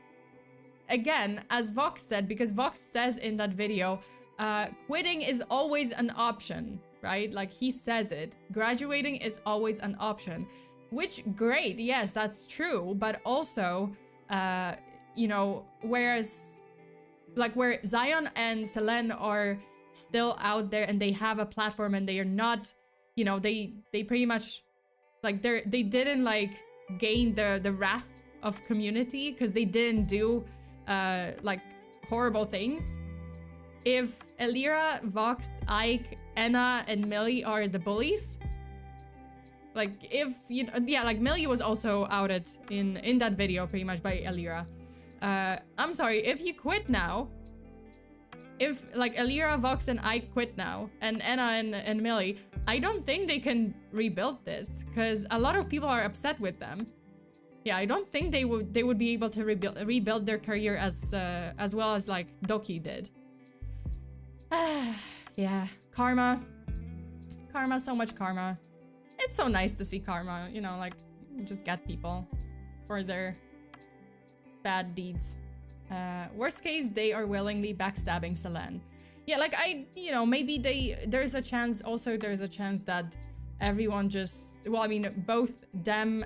again, as Vox said, because Vox says in that video, quitting is always an option. Right? Like, he says it. Graduating is always an option. Which, great, yes, that's true. But also, you know, whereas, like, where Zion and Selene are still out there and they have a platform and they are not, you know, they pretty much, like, they didn't, like, gain the wrath of community because they didn't do, like, horrible things. If Elira, Vox, Ike, Anna, and Millie are the bullies, like, if, you know, yeah, like, Millie was also outed in that video pretty much by Elira. I'm sorry, if you quit now, if, like, Elira, Vox, and Ike quit now, and Anna and Millie, I don't think they can rebuild this, because a lot of people are upset with them. yeah, I don't think they would be able to rebuild their career as well as like Doki did. Yeah, karma, so much karma. It's so nice to see karma, you know, like just get people for their bad deeds. Worst case, they are willingly backstabbing Selene. Yeah, like you know, maybe there's a chance that everyone just, well, I mean, both them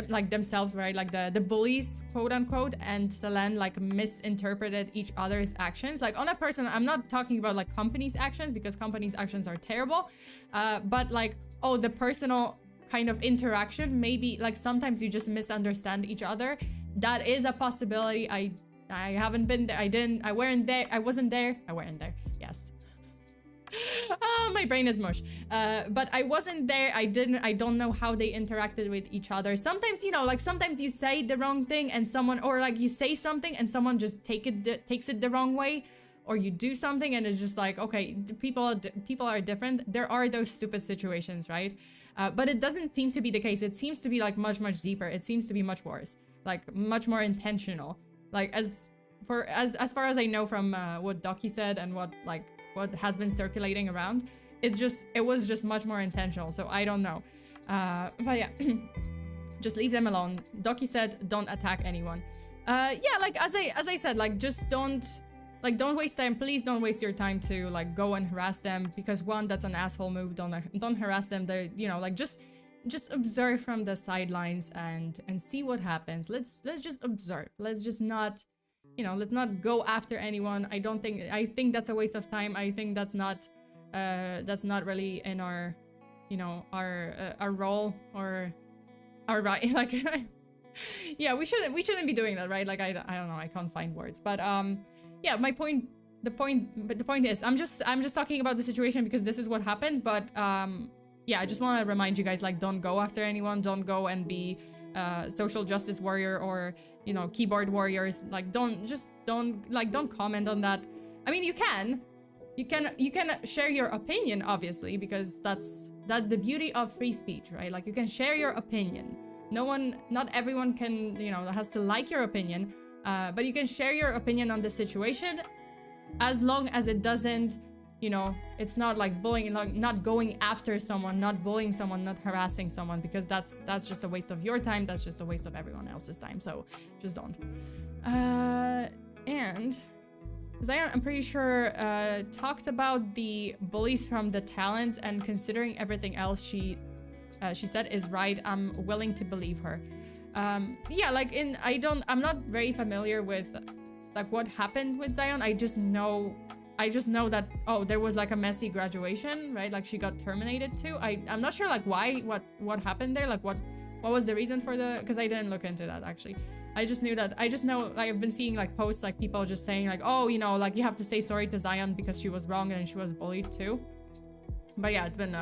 like themselves, right? Like the bullies, quote unquote, and Selene like misinterpreted each other's actions. Like on a person, I'm not talking about like companies' actions because companies' actions are terrible. But like, oh, the personal kind of interaction, maybe like sometimes you just misunderstand each other. That is a possibility. I haven't been there. I wasn't there. Yes. Oh, my brain is mush. But I wasn't there. I don't know how they interacted with each other. Sometimes, you know, like sometimes you say the wrong thing and someone, or like you say something and someone just takes it the wrong way, or you do something and it's just like, okay, people are different. There are those stupid situations, right? But it doesn't seem to be the case. It seems to be like much deeper. It seems to be much worse, like much more intentional. Like as far as I know from what Doki said and what has been circulating around, it was just much more intentional. So I don't know, but yeah, just leave them alone. Doki said, don't attack anyone. Yeah, like as I said, like just don't waste time. Please don't waste your time to like go and harass them, because one, that's an asshole move. Don't harass them. They're, you know, like just observe from the sidelines and see what happens. Let's just observe. Let's just not, you know, let's not go after anyone. I think that's a waste of time. I think that's not really in our, you know, our role or our right. Like, yeah, we shouldn't be doing that, right? Like, I don't know, I can't find words, but yeah, the point is, I'm just talking about the situation because this is what happened. But yeah, I just want to remind you guys, like, don't go after anyone. Don't go and be social justice warrior or, you know, keyboard warriors. Like, don't comment on that. I mean, you can share your opinion, obviously, because that's the beauty of free speech, right? Like, you can share your opinion. Not everyone can, you know, has to like your opinion, but you can share your opinion on the situation, as long as it doesn't, you know, it's not like bullying, like not going after someone, not bullying someone, not harassing someone, because that's just a waste of your time. That's just a waste of everyone else's time. So just don't. And Zion, I'm pretty sure, talked about the bullies from the talents, and considering everything else she said is right, I'm willing to believe her. Yeah, like I'm not very familiar with like what happened with Zion. I just know that, oh, there was like a messy graduation, right? Like she got terminated too. I'm not sure like why, what happened there, like what was the reason for because I didn't look into that actually. I just know like I've been seeing like posts, like people just saying like, oh, you know, like you have to say sorry to Zion because she was wrong and she was bullied too. But yeah, it's been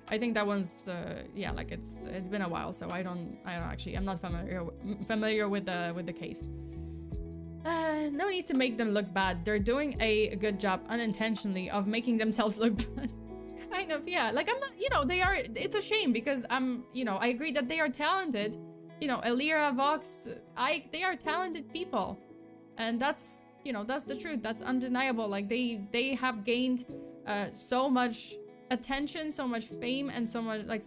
I think that one's yeah, like it's been a while, so I don't actually, I'm not familiar with the case. No need to make them look bad. They're doing a good job unintentionally of making themselves look bad. Kind of, yeah. Like, I'm not, you know, it's a shame because you know, I agree that they are talented. You know, Elira, Vox, they are talented people. And that's, you know, that's the truth. That's undeniable. Like, they have gained so much attention, so much fame, and so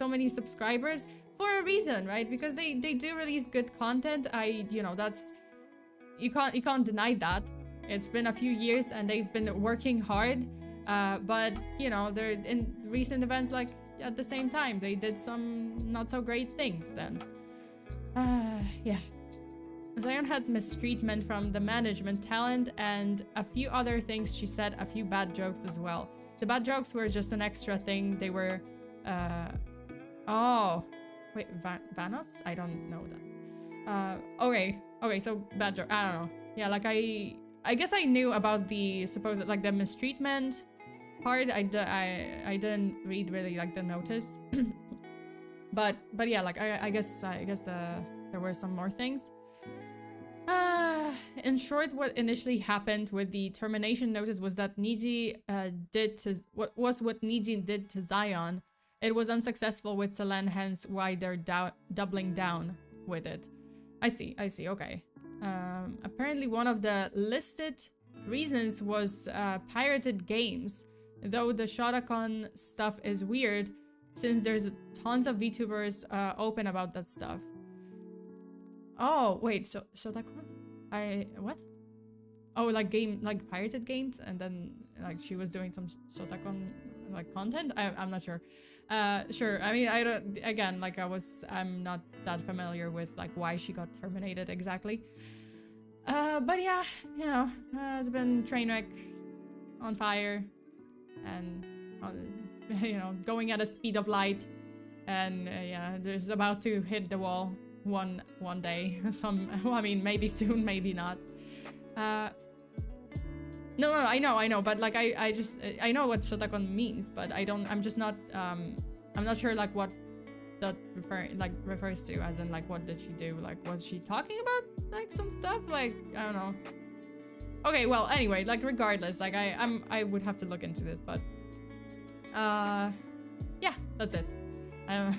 many subscribers for a reason, right? Because they do release good content. You know, that's, you can't deny that. It's been a few years and they've been working hard, but you know, they're in recent events, like at the same time they did some not so great things then. Yeah, Zion had mistreatment from the management, talent, and a few other things. She said a few bad jokes as well. The bad jokes were just an extra thing. They were oh wait, Vanos? I don't know that. Okay, so bad joke. I don't know. Yeah, like I guess I knew about the supposed, like, the mistreatment part. I didn't read really like the notice. but yeah, like I guess there were some more things. In short, what initially happened with the termination notice was that Niji what Niji did to Zion. It was unsuccessful with Selene, hence why they're doubling down with it. I see, okay. Apparently one of the listed reasons was pirated games, though the Shotakon stuff is weird since there's tons of VTubers open about that stuff. Oh, wait, so Shotakon? What? Oh, like pirated games, and then like she was doing some Shotakon like content? I'm not sure. Sure, I mean, I don't, again, like I'm not that familiar with like why she got terminated exactly. But yeah, you know, it's been train wreck, on fire, and you know, going at a speed of light, and yeah, just about to hit the wall one day. Well, I mean, maybe soon, maybe not. No, I know, but like I know what Shotakon means, but I'm just not I'm not sure like what that refers to, as in like what did she do? Like, was she talking about like some stuff? Like, I don't know. Okay, well, anyway, like regardless, like I would have to look into this, but yeah, that's it. I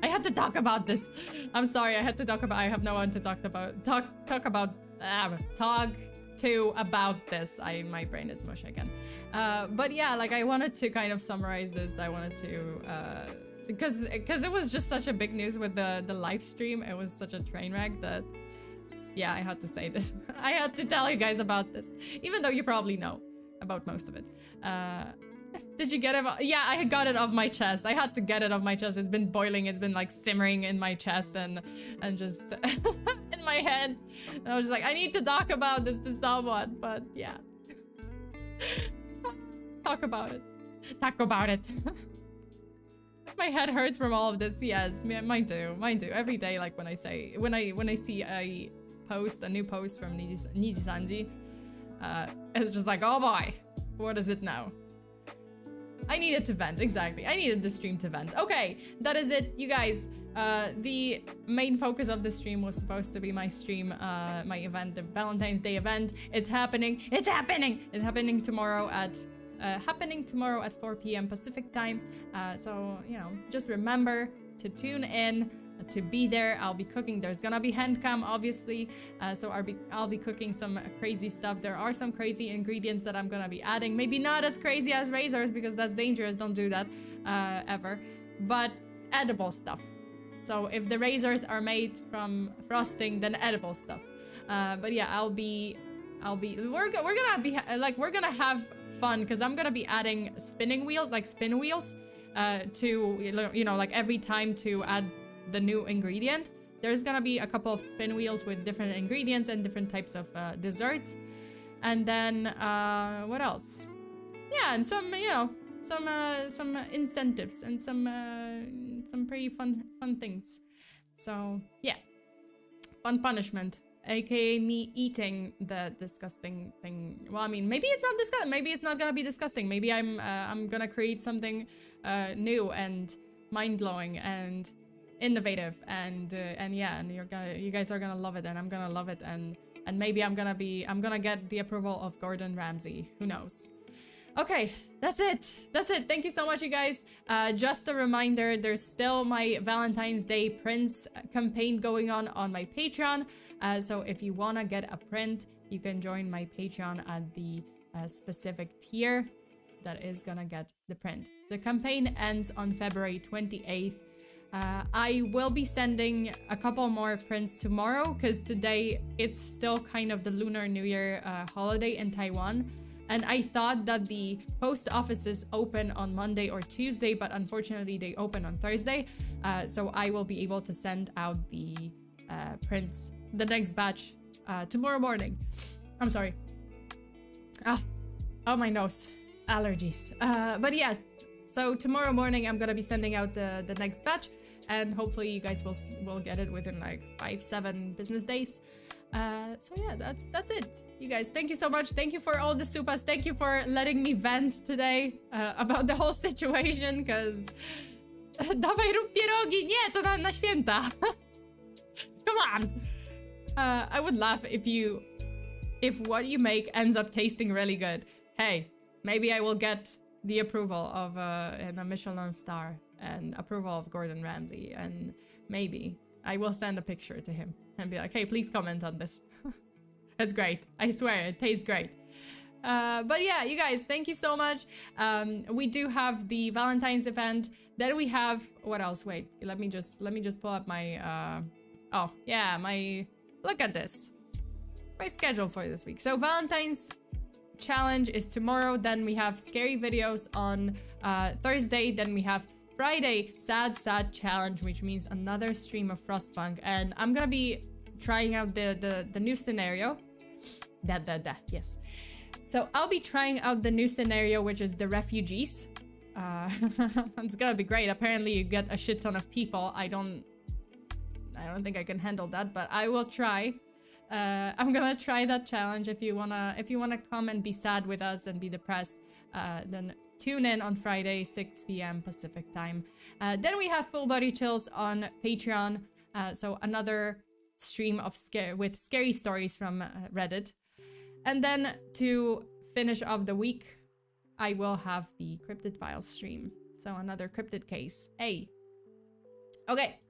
had to talk about this. I'm sorry, I had to talk about, I have no one to talk about this. My brain is mush again. But yeah, like I wanted to kind of summarize this. I wanted to because it was just such a big news with the live stream. It was such a train wreck that yeah, I had to say this. I had to tell you guys about this, even though you probably know about most of it. Did you get it? Yeah, I got it off my chest. I had to get it off my chest. It's been boiling. It's been like simmering in my chest and just in my head. And I was just like, I need to talk about this to someone. But yeah, talk about it. Talk about it. My head hurts from all of this. Yes, mine do. Mine do. Every day, like when I see a new post from Nijisanji, it's just like, oh boy, what is it now? I needed to vent, exactly. I needed the stream to vent. Okay, that is it, you guys. The main focus of the stream was supposed to be my stream, my event, the Valentine's Day event. It's happening. It's happening. It's happening tomorrow at 4 p.m. Pacific time. So, you know, just remember to tune in, to be there. I'll be cooking. There's gonna be handcam, obviously. So I'll be cooking some crazy stuff. There are some crazy ingredients that I'm gonna be adding. Maybe not as crazy as razors, because that's dangerous. Don't do that ever. But edible stuff. So if the razors are made from frosting, then edible stuff. But yeah, we're gonna have fun, because I'm gonna be adding spin wheels, to, you know, like every time to add the new ingredient. There's gonna be a couple of spin wheels with different ingredients and different types of desserts. And then what else? Yeah, and some, you know, some incentives and some pretty fun things. So yeah, fun punishment, aka me eating the disgusting thing. Well, I mean, maybe it's not disgusting. Maybe it's not gonna be disgusting. Maybe I'm gonna create something new and mind-blowing and innovative, and yeah, and you guys are gonna love it, and I'm gonna love it, and maybe I'm gonna get the approval of Gordon Ramsay. Who knows? Okay, that's it. Thank you so much, you guys. Just a reminder, there's still my Valentine's Day prints campaign going on my Patreon. So if you wanna get a print, you can join my Patreon at the specific tier that is gonna get the print. The campaign ends on February 28th. I will be sending a couple more prints tomorrow, because today it's still kind of the Lunar New Year holiday in Taiwan. And I thought that the post offices open on Monday or Tuesday, but unfortunately they open on Thursday. So I will be able to send out the prints, the next batch, tomorrow morning. I'm sorry. Oh, my nose. Allergies. But yes, so tomorrow morning I'm gonna be sending out the next batch, and hopefully you guys will get it within like 5-7 business days. So yeah, that's it. You guys, thank you so much. Thank you for all the supas. Thank you for letting me vent today about the whole situation, because dawaj rób pierogi. Nie, to na święta. Come on. I would laugh if what you make ends up tasting really good. Hey, maybe I will get the approval of a Michelin star and approval of Gordon Ramsay, and maybe I will send a picture to him and be like, hey, please comment on this. It's great. I swear, it tastes great. But yeah, you guys, thank you so much. We do have the Valentine's event. Then we have, what else? Wait, let me just pull up my, oh yeah, look at this. My schedule for this week. So Valentine's challenge is tomorrow. Then we have scary videos on Thursday. Then we have Friday, sad challenge, which means another stream of Frostpunk. And I'm gonna be trying out the new scenario. Yes. So I'll be trying out the new scenario, which is the refugees. It's gonna be great. Apparently you get a shit ton of people. I don't think I can handle that, but I will try. I'm gonna try that challenge. If you wanna come and be sad with us and be depressed, then tune in on Friday, 6 p.m. Pacific time. Then we have Full Body Chills on Patreon. So another stream of scary stories from Reddit. And then to finish off the week, I will have the Cryptid Files stream. So another cryptid case. Hey. Okay.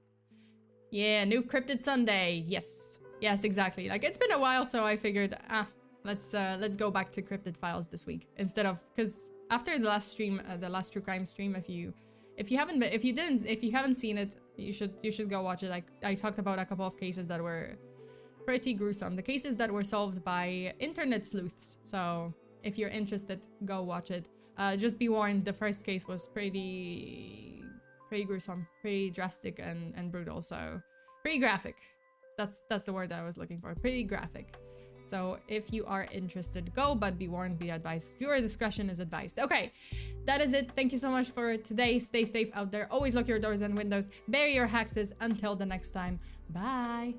Yeah, new Cryptid Sunday. Yes. Yes, exactly. Like, it's been a while, so I figured, let's go back to Cryptid Files this week instead of, because after the last stream, the last true crime stream, if you haven't seen it, you should go watch it. Like, I talked about a couple of cases that were pretty gruesome. The cases that were solved by internet sleuths. So if you're interested, go watch it. Just be warned, the first case was pretty gruesome, pretty drastic and brutal. So pretty graphic. That's the word that I was looking for. Pretty graphic. So if you are interested, go, but be warned, be advised. Viewer discretion is advised. Okay, that is it. Thank you so much for today. Stay safe out there. Always lock your doors and windows. Bury your hexes. Until the next time. Bye.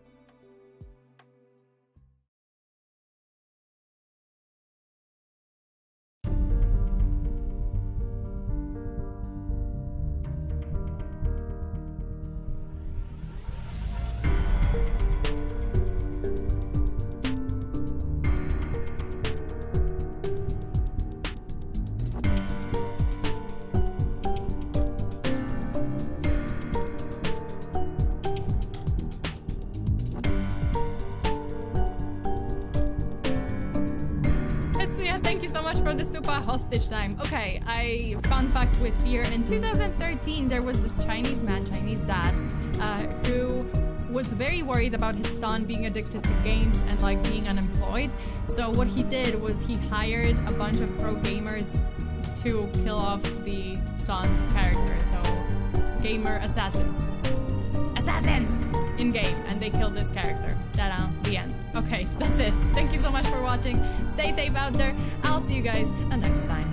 The super hostage time. Okay, fun fact with fear. In 2013, there was this Chinese dad, who was very worried about his son being addicted to games and like being unemployed. So what he did was he hired a bunch of pro gamers to kill off the son's character. So gamer assassins in game, and they killed this character. The end. Okay, that's it. Thank you so much for watching. Stay safe out there. I'll see you guys next time.